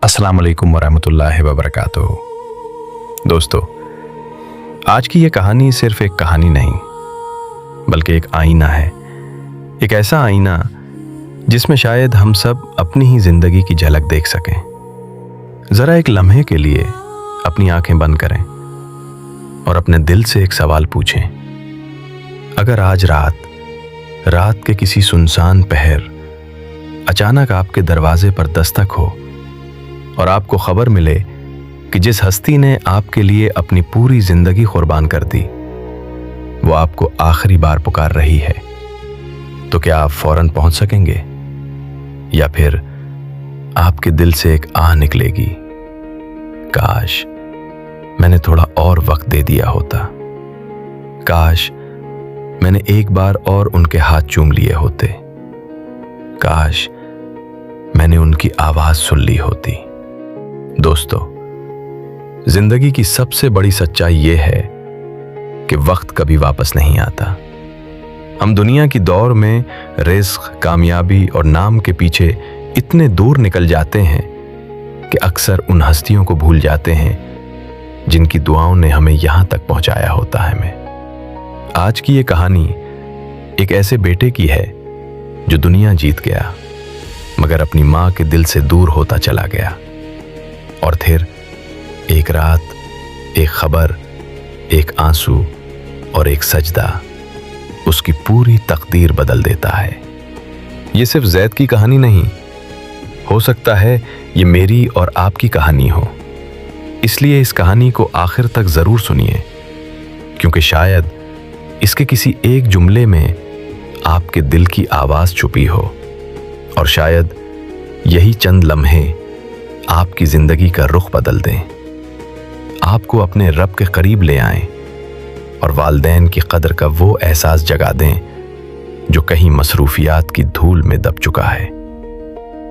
अस्सलाम वालेकुम वरहमतुल्लाहि वबरकातुहू। दोस्तों, आज की ये कहानी सिर्फ एक कहानी नहीं बल्कि एक आईना है। एक ऐसा आईना जिसमें शायद हम सब अपनी ही जिंदगी की झलक देख सकें। जरा एक लम्हे के लिए अपनी आंखें बंद करें और अपने दिल से एक सवाल पूछें। अगर आज रात के किसी सुनसान पहर अचानक आपके दरवाजे पर दस्तक हो और आपको खबर मिले कि जिस हस्ती ने आपके लिए अपनी पूरी जिंदगी कुर्बान कर दी वो आपको आखिरी बार पुकार रही है, तो क्या आप फौरन पहुंच सकेंगे या फिर आपके दिल से एक आह निकलेगी, काश मैंने थोड़ा और वक्त दे दिया होता, काश मैंने एक बार और उनके हाथ चूम लिए होते, काश मैंने उनकी आवाज सुन ली होती। दोस्तों, जिंदगी की सबसे बड़ी सच्चाई यह है कि वक्त कभी वापस नहीं आता। हम दुनिया की दौड़ में रिस्क, कामयाबी और नाम के पीछे इतने दूर निकल जाते हैं कि अक्सर उन हस्तियों को भूल जाते हैं जिनकी दुआओं ने हमें यहां तक पहुंचाया होता है। आज की ये कहानी एक ऐसे बेटे की है जो दुनिया जीत गया मगर अपनी मां के दिल से दूर होता चला गया, और फिर एक रात, एक खबर, एक आंसू और एक सजदा उसकी पूरी तकदीर बदल देता है। ये सिर्फ जैद की कहानी नहीं, हो सकता है ये मेरी और आपकी कहानी हो। इसलिए इस कहानी को आखिर तक जरूर सुनिए, क्योंकि शायद इसके किसी एक जुमले में आपके दिल की आवाज छुपी हो, और शायद यही चंद लम्हे आपकी जिंदगी का रुख बदल दें, आपको अपने रब के करीब ले आएं और वालिदैन की कदर का वो एहसास जगा दें जो कहीं मसरूफियात की धूल में दब चुका है।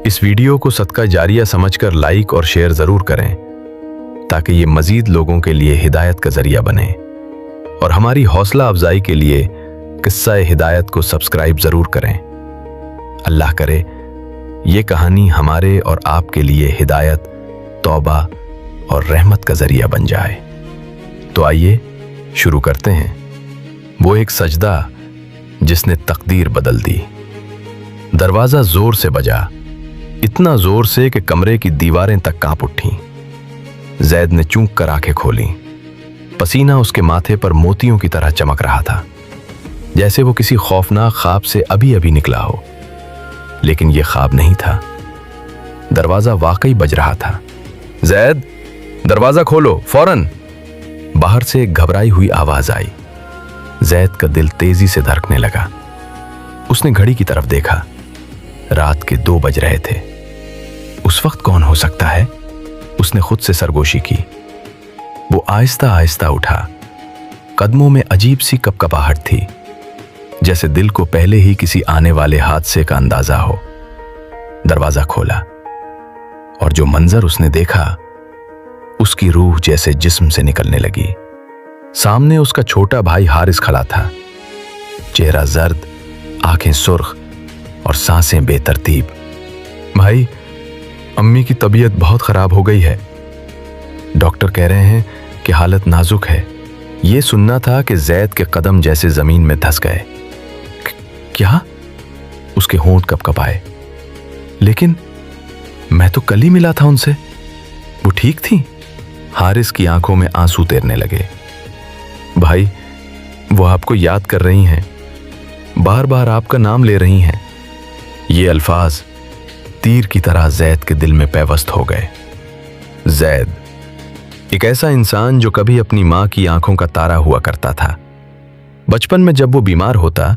इस वीडियो को सदका जारिया समझकर लाइक और शेयर जरूर करें ताकि ये मजीद लोगों के लिए हिदायत का जरिया बने, और हमारी हौसला अफजाई के लिए किस्सा हिदायत को सब्सक्राइब जरूर करें। अल्लाह करे ये कहानी हमारे और आपके लिए हिदायत, तौबा और रहमत का जरिया बन जाए। तो आइए शुरू करते हैं। वो एक सजदा जिसने तकदीर बदल दी। दरवाजा जोर से बजा, इतना जोर से कि कमरे की दीवारें तक कांप उठीं। जैद ने चूंक कर आंखें खोलीं। पसीना उसके माथे पर मोतियों की तरह चमक रहा था, जैसे वो किसी खौफनाक ख्वाब से अभी अभी निकला हो। लेकिन ये ख्वाब नहीं था, दरवाजा वाकई बज रहा था। जैद, दरवाजा खोलो फौरन, बाहर से एक घबराई हुई आवाज आई। जैद का दिल तेजी से धड़कने लगा। उसने घड़ी की तरफ देखा, रात के 2 बज रहे थे। उस वक्त कौन हो सकता है, उसने खुद से सरगोशी की। वो आहिस्ता आहिस्ता उठा। कदमों में अजीब सी कपकपाहट थी, जैसे दिल को पहले ही किसी आने वाले हादसे का अंदाजा हो। दरवाजा खोला और जो मंजर उसने देखा, उसकी रूह जैसे जिस्म से निकलने लगी। सामने उसका छोटा भाई हारिस खड़ा था, चेहरा जर्द, आंखें सुर्ख और सांसें बेतरतीब। भाई, अम्मी की तबीयत बहुत खराब हो गई है, डॉक्टर कह रहे हैं कि हालत नाजुक है। ये सुनना था कि जैद के कदम जैसे जमीन में धंस गए। क्या? उसके होंठ कपकपाए। लेकिन मैं तो कल ही मिला था उनसे, वो ठीक थी। हारिस की आंखों में आंसू तैरने लगे। भाई, वो आपको याद कर रही हैं, बार बार आपका नाम ले रही हैं। ये अल्फाज तीर की तरह जैद के दिल में पैवस्त हो गए। जैद, एक ऐसा इंसान जो कभी अपनी मां की आंखों का तारा हुआ करता था। बचपन में जब वो बीमार होता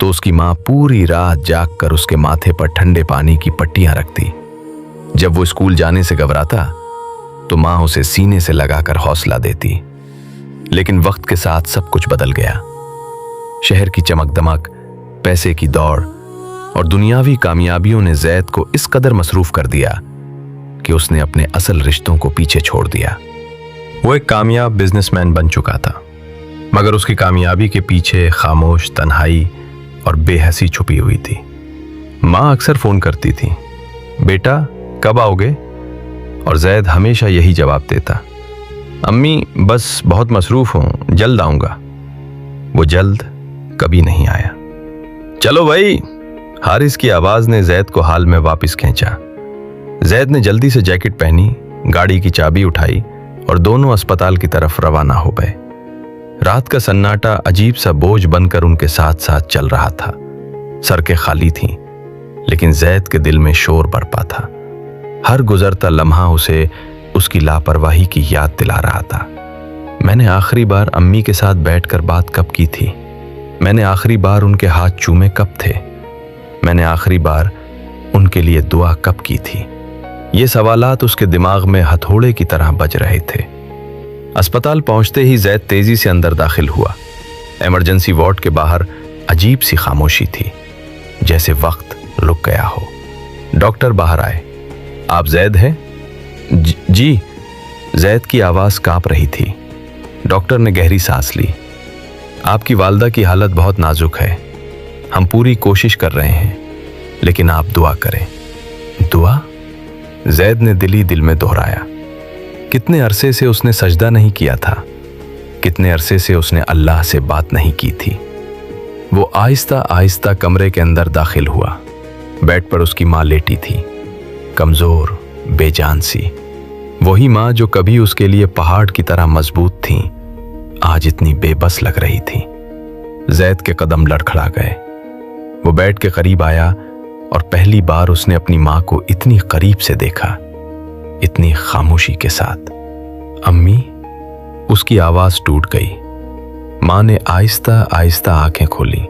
तो उसकी मां पूरी रात जाग कर उसके माथे पर ठंडे पानी की पट्टियां रखती। जब वो स्कूल जाने से घबराता तो मां उसे सीने से लगाकर हौसला देती। लेकिन वक्त के साथ सब कुछ बदल गया। शहर की चमक दमक, पैसे की दौड़ और दुनियावी कामयाबियों ने जैद को इस कदर मसरूफ कर दिया कि उसने अपने असल रिश्तों को पीछे छोड़ दिया। वो एक कामयाब बिजनेसमैन बन चुका था, मगर उसकी कामयाबी के पीछे खामोश तन्हाई और बेहसी छुपी हुई थी। माँ अक्सर फोन करती थी, बेटा कब आओगे? और जैद हमेशा यही जवाब देता, अम्मी बस बहुत मसरूफ़ हूँ, जल्द आऊँगा। वो जल्द कभी नहीं आया। चलो भाई, हारिस की आवाज़ ने जैद को हाल में वापस खींचा। जैद ने जल्दी से जैकेट पहनी, गाड़ी की चाबी उठाई और दोनों अस्पताल की तरफ रवाना हो गए। रात का सन्नाटा अजीब सा बोझ बनकर उनके साथ साथ चल रहा था। सड़कें खाली थीं, लेकिन जैद के दिल में शोर बरपा था। हर गुजरता लम्हा उसे उसकी लापरवाही की याद दिला रहा था। मैंने आखिरी बार अम्मी के साथ बैठकर बात कब की थी? मैंने आखिरी बार उनके हाथ चूमे कब थे? मैंने आखिरी बार उनके लिए दुआ कब की थी? ये सवालात उसके दिमाग में हथौड़े की तरह बज रहे थे। अस्पताल पहुंचते ही जैद तेजी से अंदर दाखिल हुआ। इमरजेंसी वार्ड के बाहर अजीब सी खामोशी थी, जैसे वक्त रुक गया हो। डॉक्टर बाहर आए। आप जैद हैं? जी। जैद की आवाज़ कांप रही थी। डॉक्टर ने गहरी सांस ली। आपकी वालदा की हालत बहुत नाजुक है। हम पूरी कोशिश कर रहे हैं, लेकिन आप दुआ करें। दुआ? जैद ने दिली दिल में दोहराया। कितने अरसे से उसने सजदा नहीं किया था, कितने अरसे से उसने अल्लाह से बात नहीं की थी। वो आहिस्ता आहिस्ता कमरे के अंदर दाखिल हुआ। बेड पर उसकी माँ लेटी थी, कमज़ोर, बेजान सी। वही माँ जो कभी उसके लिए पहाड़ की तरह मजबूत थी, आज इतनी बेबस लग रही थी। जैद के कदम लड़खड़ा गए। वो बेड के करीब आया और पहली बार उसने अपनी माँ को इतनी करीब से देखा, इतनी खामोशी के साथ। अम्मी? उसकी आवाज़ टूट गई। माँ ने आहिस्ता आहिस्ता आंखें खोली।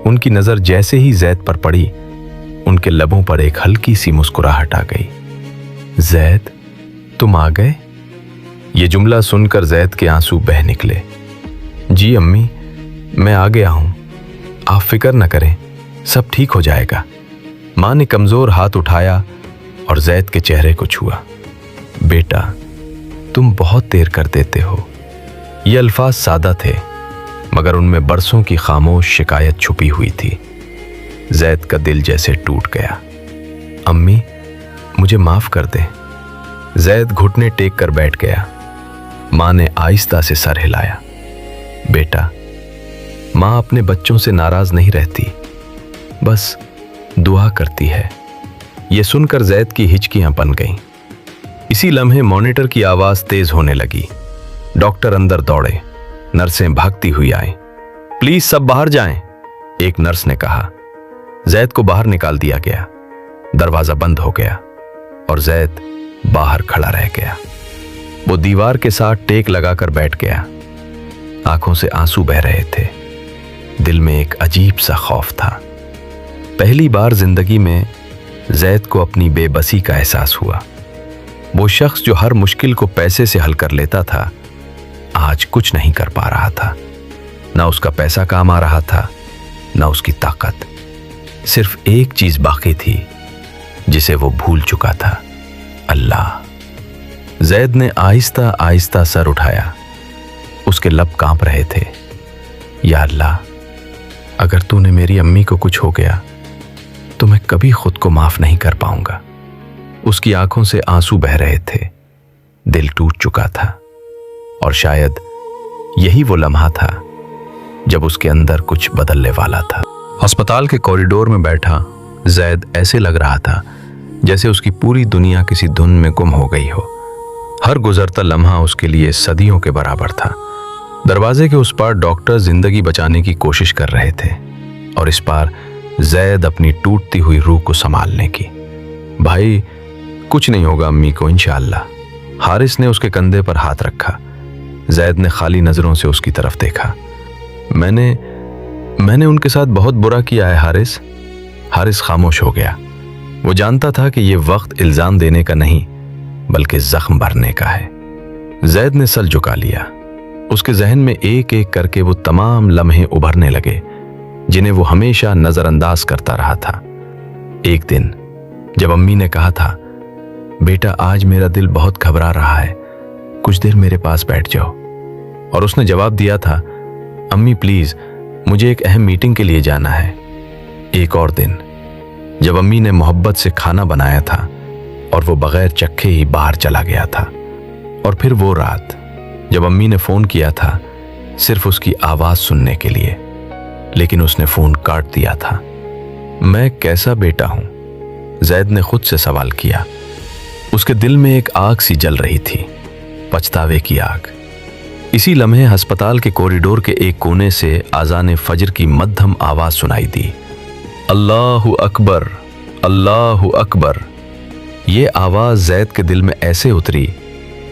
उनकी नज़र जैसे ही जैद पर पड़ी, उनके लबों पर एक हल्की सी मुस्कुराहट आ गई। जैद, तुम आ गए? ये जुमला सुनकर जैद के आंसू बह निकले। जी अम्मी, मैं आ गया हूं, आप फिक्र न करें, सब ठीक हो जाएगा। माँ ने कमजोर हाथ उठाया और जैद के चेहरे को छुआ। बेटा, तुम बहुत देर कर देते हो। ये अल्फाज सादा थे, मगर उनमें बरसों की खामोश शिकायत छुपी हुई थी। जैद का दिल जैसे टूट गया। अम्मी, मुझे माफ कर दे। जैद घुटने टेक कर बैठ गया। माँ ने आहिस्ता से सर हिलाया। बेटा, माँ अपने बच्चों से नाराज नहीं रहती, बस दुआ करती है। यह सुनकर जैद की हिचकियां बन गईं। इसी लम्हे मॉनिटर की आवाज तेज होने लगी। डॉक्टर अंदर दौड़े। नर्सें भागती हुई आईं। प्लीज सब बाहर जाएं, एक नर्स ने कहा। जैद को बाहर निकाल दिया गया। दरवाजा बंद हो गया और जैद बाहर खड़ा रह गया। वो दीवार के साथ टेक लगाकर बैठ गया। आंखों से आंसू बह रहे थे। दिल में एक अजीब सा खौफ था। पहली बार जिंदगी में जैद को अपनी बेबसी का एहसास हुआ। वो शख्स जो हर मुश्किल को पैसे से हल कर लेता था, आज कुछ नहीं कर पा रहा था। ना उसका पैसा काम आ रहा था, ना उसकी ताकत। सिर्फ एक चीज बाकी थी, जिसे वो भूल चुका था, अल्लाह। जैद ने आहिस्ता आहिस्ता सर उठाया। उसके लब कांप रहे थे। या अल्लाह, अगर तूने मेरी अम्मी को कुछ हो गया तो मैं कभी खुद को माफ नहीं कर पाऊंगा। उसकी आंखों से आंसू बह रहे थे। दिल टूट चुका था और शायद यही वो लम्हा था जब उसके अंदर कुछ बदलने वाला था। अस्पताल के कॉरिडोर में बैठा जैद ऐसे लग रहा था जैसे उसकी पूरी दुनिया किसी धुन में गुम हो गई हो। हर गुजरता लम्हा उसके लिए सदियों के बराबर था। दरवाजे के उस पार डॉक्टर जिंदगी बचाने की कोशिश कर रहे थे और इस पार जैद अपनी टूटती हुई रूह को संभालने की। भाई, कुछ नहीं होगा अम्मी को इंशाअल्लाह। हारिस ने उसके कंधे पर हाथ रखा। जैद ने खाली नजरों से उसकी तरफ देखा। मैंने उनके साथ बहुत बुरा किया है हारिस। हारिस खामोश हो गया। वो जानता था कि यह वक्त इल्जाम देने का नहीं, बल्कि जख्म भरने का है। जैद ने सर झुका लिया। उसके जहन में एक एक करके वो तमाम लम्हे उभरने लगे जिन्हें वो हमेशा नजरअंदाज करता रहा था। एक दिन जब अम्मी ने कहा था, बेटा आज मेरा दिल बहुत घबरा रहा है, कुछ देर मेरे पास बैठ जाओ, और उसने जवाब दिया था, अम्मी प्लीज मुझे एक अहम मीटिंग के लिए जाना है। एक और दिन जब अम्मी ने मोहब्बत से खाना बनाया था और वो बगैर चक्के ही बाहर चला गया था। और फिर वो रात जब अम्मी ने फ़ोन किया था सिर्फ उसकी आवाज़ सुनने के लिए, लेकिन उसने फ़ोन काट दिया था। मैं कैसा बेटा हूँ? जैद ने खुद से सवाल किया। उसके दिल में एक आग सी जल रही थी, पछतावे की आग। इसी लम्हे अस्पताल के कॉरिडोर के एक कोने से आज़ान फजर की मध्यम आवाज़ सुनाई दी, अल्लाहु अकबर, अल्लाहु अकबर। ये आवाज़ जैद के दिल में ऐसे उतरी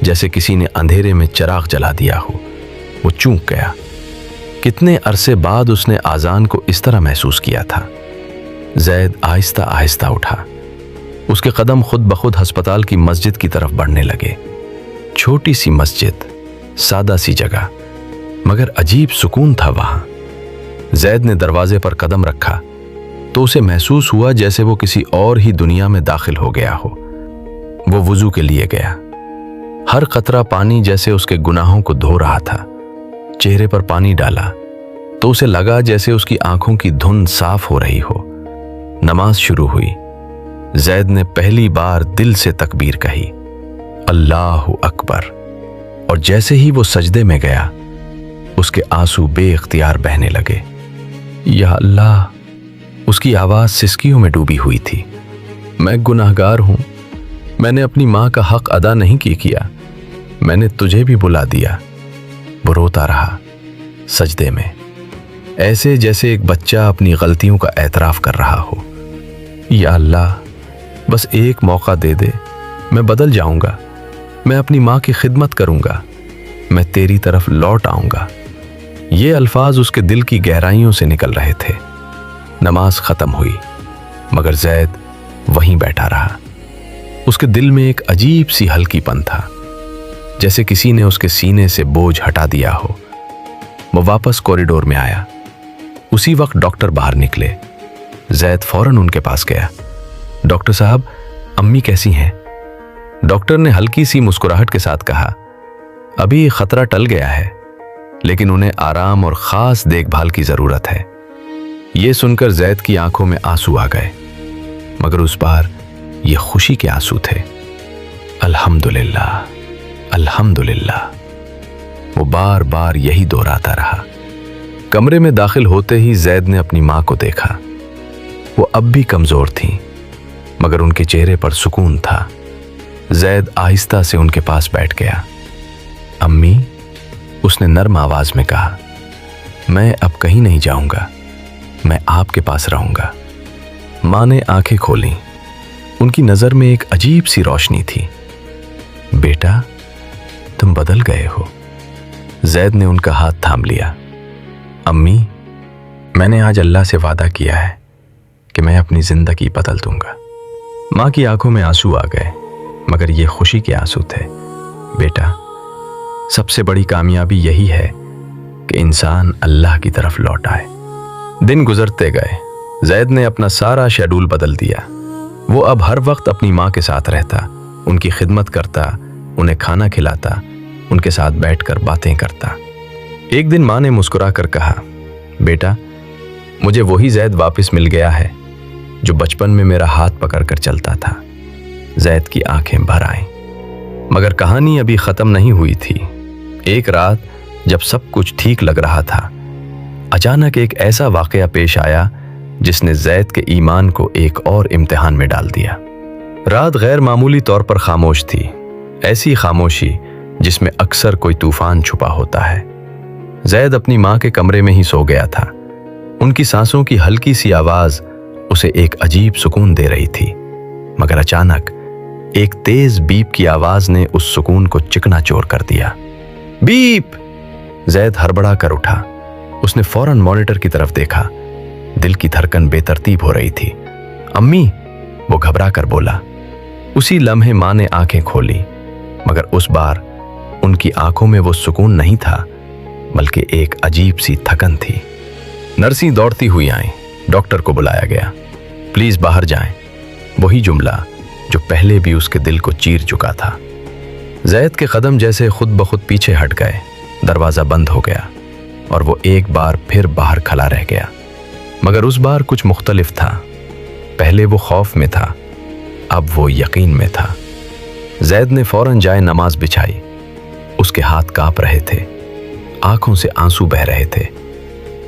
जैसे किसी ने अंधेरे में चिराग जला दिया हो। वो चूक गया। कितने अरसे बाद उसने आज़ान को इस तरह महसूस किया था। जैद आहिस्ता आहिस्ता उठा। उसके कदम खुद बखुद अस्पताल की मस्जिद की तरफ बढ़ने लगे। छोटी सी मस्जिद, सादा सी जगह, मगर अजीब सुकून था वहां। जैद ने दरवाजे पर कदम रखा तो उसे महसूस हुआ जैसे वो किसी और ही दुनिया में दाखिल हो गया हो। वो वुजू के लिए गया। हर कतरा पानी जैसे उसके गुनाहों को धो रहा था। चेहरे पर पानी डाला तो उसे लगा जैसे उसकी आंखों की धुंध साफ हो रही हो। नमाज शुरू हुई। जैद ने पहली बार दिल से तकबीर कही, अल्लाहु अकबर। और जैसे ही वो सजदे में गया उसके आंसू बेइख्तियार बहने लगे। या अल्लाह, उसकी आवाज सिसकियों में डूबी हुई थी। मैं गुनाहगार हूं। मैंने अपनी मां का हक अदा नहीं किया। मैंने तुझे भी बुला दिया। वो रोता रहा सजदे में, ऐसे जैसे एक बच्चा अपनी गलतियों का एतराफ कर रहा हो। या अल्लाह, बस एक मौका दे दे, मैं बदल जाऊंगा। मैं अपनी माँ की खिदमत करूंगा। मैं तेरी तरफ लौट आऊंगा। ये अल्फाज उसके दिल की गहराइयों से निकल रहे थे। नमाज खत्म हुई मगर जैद वहीं बैठा रहा। उसके दिल में एक अजीब सी हल्कीपन था, जैसे किसी ने उसके सीने से बोझ हटा दिया हो। वो वापस कॉरिडोर में आया। उसी वक्त डॉक्टर बाहर निकले। जैद फौरन उनके पास गया। डॉक्टर साहब, अम्मी कैसी हैं? डॉक्टर ने हल्की सी मुस्कुराहट के साथ कहा, अभी खतरा टल गया है, लेकिन उन्हें आराम और खास देखभाल की जरूरत है। यह सुनकर जैद की आंखों में आंसू आ गए, मगर उस बार ये खुशी के आंसू थे। अल्हम्दुलिल्लाह, अल्हम्दुलिल्लाह। वो बार बार यही दोहराता रहा। कमरे में दाखिल होते ही जैद ने अपनी मां को देखा। वो अब भी कमजोर थी, मगर उनके चेहरे पर सुकून था। जैद आहिस्ता से उनके पास बैठ गया। अम्मी, उसने नर्म आवाज में कहा, मैं अब कहीं नहीं जाऊंगा, मैं आपके पास रहूंगा। मां ने आंखें खोली। उनकी नजर में एक अजीब सी रोशनी थी। बेटा, तुम बदल गए हो। जैद ने उनका हाथ थाम लिया। अम्मी, मैंने आज अल्लाह से वादा किया है कि मैं अपनी जिंदगी बदल दूंगा। मां की आंखों में आंसू आ गए, मगर ये खुशी के आंसू थे। बेटा, सबसे बड़ी कामयाबी यही है कि इंसान अल्लाह की तरफ लौट आए। दिन गुजरते गए। जैद ने अपना सारा शेड्यूल बदल दिया। वो अब हर वक्त अपनी माँ के साथ रहता, उनकी खिदमत करता, उन्हें खाना खिलाता, उनके साथ बैठकर बातें करता। एक दिन माँ ने मुस्कुरा कर कहा, बेटा, मुझे वही जैद वापस मिल गया है जो बचपन में मेरा हाथ पकड़कर चलता था। जैद की आंखें भर आईं, मगर कहानी अभी खत्म नहीं हुई थी। एक रात जब सब कुछ ठीक लग रहा था, अचानक एक ऐसा वाकया पेश आया जिसने जैद के ईमान को एक और इम्तिहान में डाल दिया। रात गैर मामूली तौर पर खामोश थी, ऐसी खामोशी जिसमें अक्सर कोई तूफान छुपा होता है। जैद अपनी माँ के कमरे में ही सो गया था। उनकी सांसों की हल्की सी आवाज उसे एक अजीब सुकून दे रही थी, मगर अचानक एक तेज बीप की आवाज ने उस सुकून को चिकनाचूर कर दिया। बीप! जैद हड़बड़ा कर उठा। उसने फौरन मॉनिटर की तरफ देखा। दिल की धड़कन बेतरतीब हो रही थी। अम्मी! वो घबरा कर बोला। उसी लम्हे मां ने आंखें खोली, मगर उस बार उनकी आंखों में वो सुकून नहीं था, बल्कि एक अजीब सी थकन थी। नर्सी दौड़ती हुई आई। डॉक्टर को बुलाया गया। प्लीज बाहर जाएं। वही जुमला जो पहले भी उसके दिल को चीर चुका था। जैद के कदम जैसे खुद ब खुद पीछे हट गए। दरवाजा बंद हो गया और वो एक बार फिर बाहर खड़ा रह गया, मगर उस बार कुछ मुख्तलिफ था। पहले वो खौफ में था, अब वो यकीन में था। जैद ने फौरन जाए नमाज बिछाई। उसके हाथ कांप रहे थे, आंखों से आंसू बह रहे थे,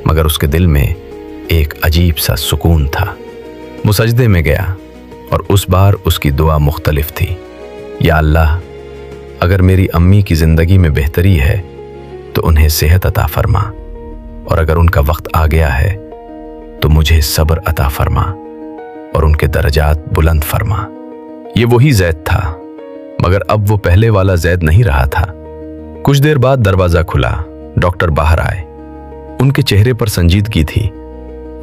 मगर उसके दिल में एक अजीब सा सुकून था। वो सजदे में गया और उस बार उसकी दुआ मुख्तलिफ थी। या अल्लाह, अगर मेरी अम्मी की जिंदगी में बेहतरी है तो उन्हें सेहत अता फरमा, और अगर उनका वक्त आ गया है तो मुझे सब्र अता फरमा और उनके दर्जात बुलंद फरमा। ये वही जैद था, मगर अब वो पहले वाला जैद नहीं रहा था। कुछ देर बाद दरवाजा खुला। डॉक्टर बाहर आए। उनके चेहरे पर संजीदगी थी।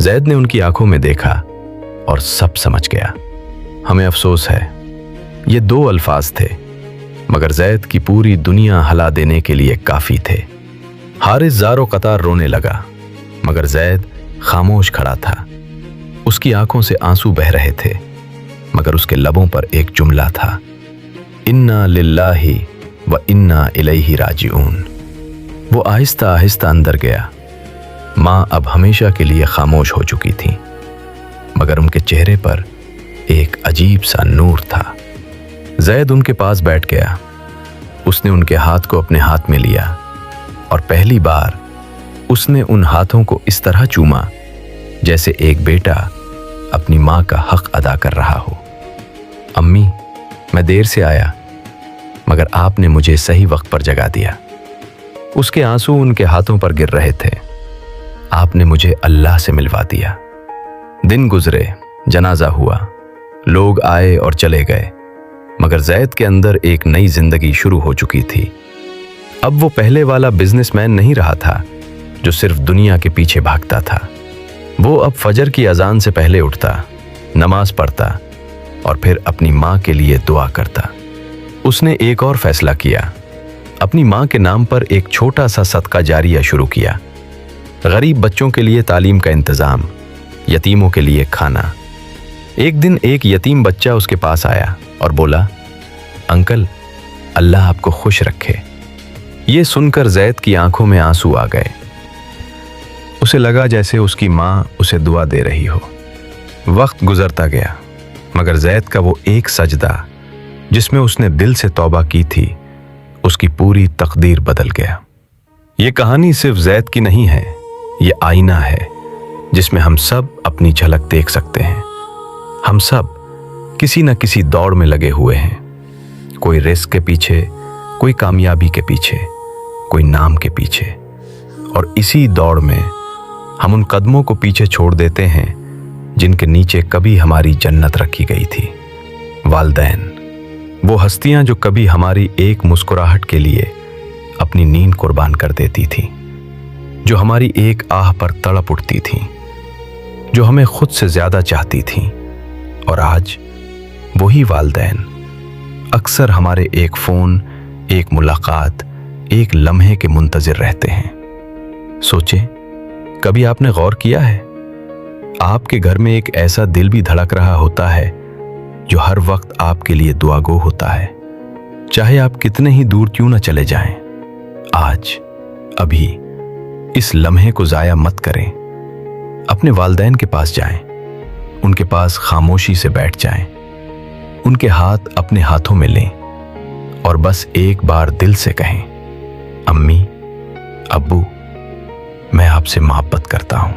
जैद ने उनकी आंखों में देखा और सब समझ गया। हमें अफसोस है, ये 2 अल्फाज थे, मगर जैद की पूरी दुनिया हिला देने के लिए काफी थे। हारिस ज़ारो कतार रोने लगा, मगर जैद खामोश खड़ा था। उसकी आंखों से आंसू बह रहे थे, मगर उसके लबों पर एक जुमला था, इन्ना लिल्लाहि व इन्ना इलैहि राजिऊन। वो आहिस्ता आहिस्ता अंदर गया। माँ अब हमेशा के लिए खामोश हो चुकी थी, मगर उनके चेहरे पर एक अजीब सा नूर था। जैद उनके पास बैठ गया। उसने उनके हाथ को अपने हाथ में लिया और पहली बार उसने उन हाथों को इस तरह चूमा जैसे एक बेटा अपनी माँ का हक अदा कर रहा हो। अम्मी, मैं देर से आया, मगर आपने मुझे सही वक्त पर जगा दिया। उसके आंसू उनके हाथों पर गिर रहे थे। आपने मुझे अल्लाह से मिलवा दिया। दिन गुजरे, जनाजा हुआ, लोग आए और चले गए, मगर जैद के अंदर एक नई जिंदगी शुरू हो चुकी थी। अब वो पहले वाला बिजनेसमैन नहीं रहा था जो सिर्फ दुनिया के पीछे भागता था। वो अब फजर की अजान से पहले उठता, नमाज पढ़ता और फिर अपनी माँ के लिए दुआ करता। उसने एक और फैसला किया। अपनी माँ के नाम पर एक छोटा सा सदका जारिया शुरू किया। गरीब बच्चों के लिए तालीम का इंतजाम, यतीमों के लिए खाना। एक दिन एक यतीम बच्चा उसके पास आया और बोला, अंकल, अल्लाह आपको खुश रखे। ये सुनकर जैद की आंखों में आंसू आ गए। उसे लगा जैसे उसकी माँ उसे दुआ दे रही हो। वक्त गुजरता गया, मगर जैद का वो एक सजदा जिसमें उसने दिल से तौबा की थी, उसकी पूरी तकदीर बदल गया। ये कहानी सिर्फ जैद की नहीं है, ये आईना है जिसमें हम सब अपनी झलक देख सकते हैं। हम सब किसी न किसी दौड़ में लगे हुए हैं, कोई रिस्क के पीछे, कोई कामयाबी के पीछे, कोई नाम के पीछे। और इसी दौड़ में हम उन कदमों को पीछे छोड़ देते हैं जिनके नीचे कभी हमारी जन्नत रखी गई थी। वालिदैन, वो हस्तियां जो कभी हमारी एक मुस्कुराहट के लिए अपनी नींद कुर्बान कर देती थी, जो हमारी एक आह पर तड़प उठती थी, जो हमें खुद से ज्यादा चाहती थी। और आज वही वालिदैन अक्सर हमारे एक फोन, एक मुलाकात, एक लम्हे के मुंतजिर रहते हैं। सोचें, कभी आपने गौर किया है, आपके घर में एक ऐसा दिल भी धड़क रहा होता है जो हर वक्त आपके लिए दुआगो होता है, चाहे आप कितने ही दूर क्यों न चले जाएं। आज, अभी इस लम्हे को जाया मत करें। अपने वालिदैन के पास जाएं, उनके पास खामोशी से बैठ जाएं, उनके हाथ अपने हाथों में लें और बस एक बार दिल से कहें, अम्मी, अब्बू, मैं आपसे मोहब्बत करता हूं।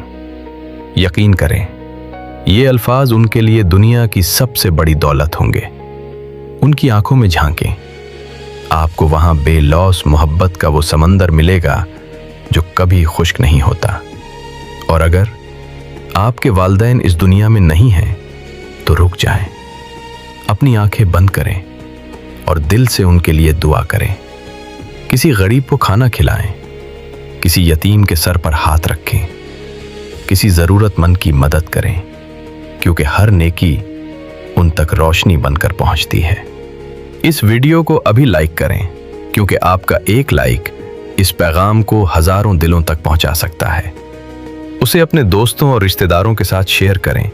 यकीन करें, ये अल्फाज उनके लिए दुनिया की सबसे बड़ी दौलत होंगे। उनकी आंखों में झांकें, आपको वहां बेलौस मोहब्बत का वो समंदर मिलेगा जो कभी खुश्क नहीं होता। और अगर आपके वालिदैन इस दुनिया में नहीं हैं, तो रुक जाएं, अपनी आंखें बंद करें और दिल से उनके लिए दुआ करें। किसी गरीब को खाना खिलाएं, किसी यतीम के सर पर हाथ रखें, किसी जरूरतमंद की मदद करें, क्योंकि हर नेकी उन तक रोशनी बनकर पहुंचती है। इस वीडियो को अभी लाइक करें, क्योंकि आपका एक लाइक इस पैगाम को हजारों दिलों तक पहुंचा सकता है। उसे अपने दोस्तों और रिश्तेदारों के साथ शेयर करें।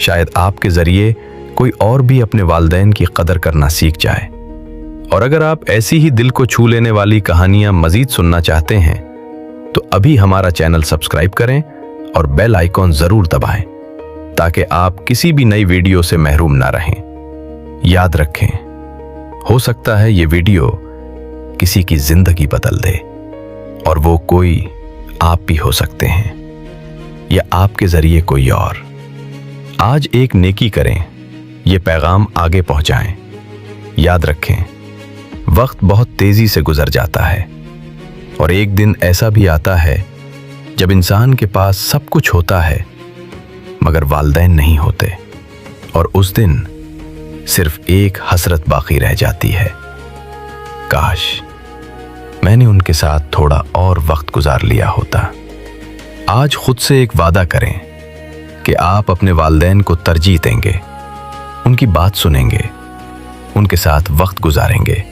शायद आपके जरिए कोई और भी अपने वालिदैन की कदर करना सीख जाए। और अगर आप ऐसी ही दिल को छू लेने वाली कहानियां मजीद सुनना चाहते हैं, तो अभी हमारा चैनल सब्सक्राइब करें और बेल आइकॉन जरूर दबाएं, ताकि आप किसी भी नई वीडियो से महरूम ना रहें। याद रखें, हो सकता है ये वीडियो किसी की जिंदगी बदल दे, और वो कोई आप भी हो सकते हैं, या आपके जरिए कोई और। आज एक नेकी करें, ये पैगाम आगे पहुंचाएं। याद रखें, वक्त बहुत तेजी से गुजर जाता है, और एक दिन ऐसा भी आता है जब इंसान के पास सब कुछ होता है मगर वालिदैन नहीं होते, और उस दिन सिर्फ एक हसरत बाकी रह जाती है, काश मैंने उनके साथ थोड़ा और वक्त गुजार लिया होता। आज खुद से एक वादा करें कि आप अपने वालिदैन को तरजीह देंगे, उनकी बात सुनेंगे, उनके साथ वक्त गुजारेंगे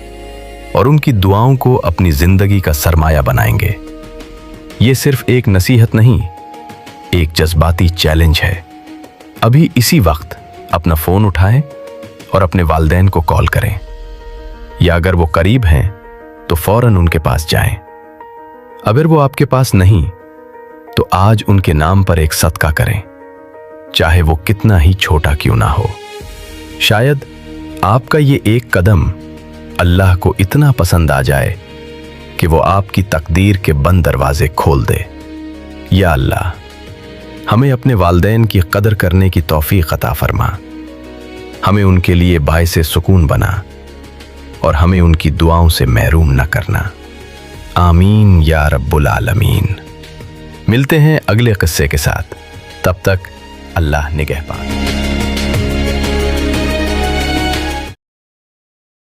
और उनकी दुआओं को अपनी जिंदगी का सरमाया बनाएंगे। ये सिर्फ एक नसीहत नहीं, एक जज्बाती चैलेंज है। अभी इसी वक्त अपना फोन उठाएं और अपने वालिदैन को कॉल करें, या अगर वो करीब हैं तो फौरन उनके पास जाएं। अगर वो आपके पास नहीं तो आज उनके नाम पर एक सदका करें, चाहे वो कितना ही छोटा क्यों ना हो। शायद आपका ये एक कदम अल्लाह को इतना पसंद आ जाए कि वो आपकी तकदीर के बंद दरवाजे खोल दे। या अल्लाह, हमें अपने वालिदैन की कदर करने की तौफीक अता फरमा, हमें उनके लिए बाइसे सुकून बना और हमें उनकी दुआओं से महरूम न करना। आमीन या रब्बुल आलमीन। मिलते हैं अगले किस्से के साथ, तब तक अल्लाह निगहबान।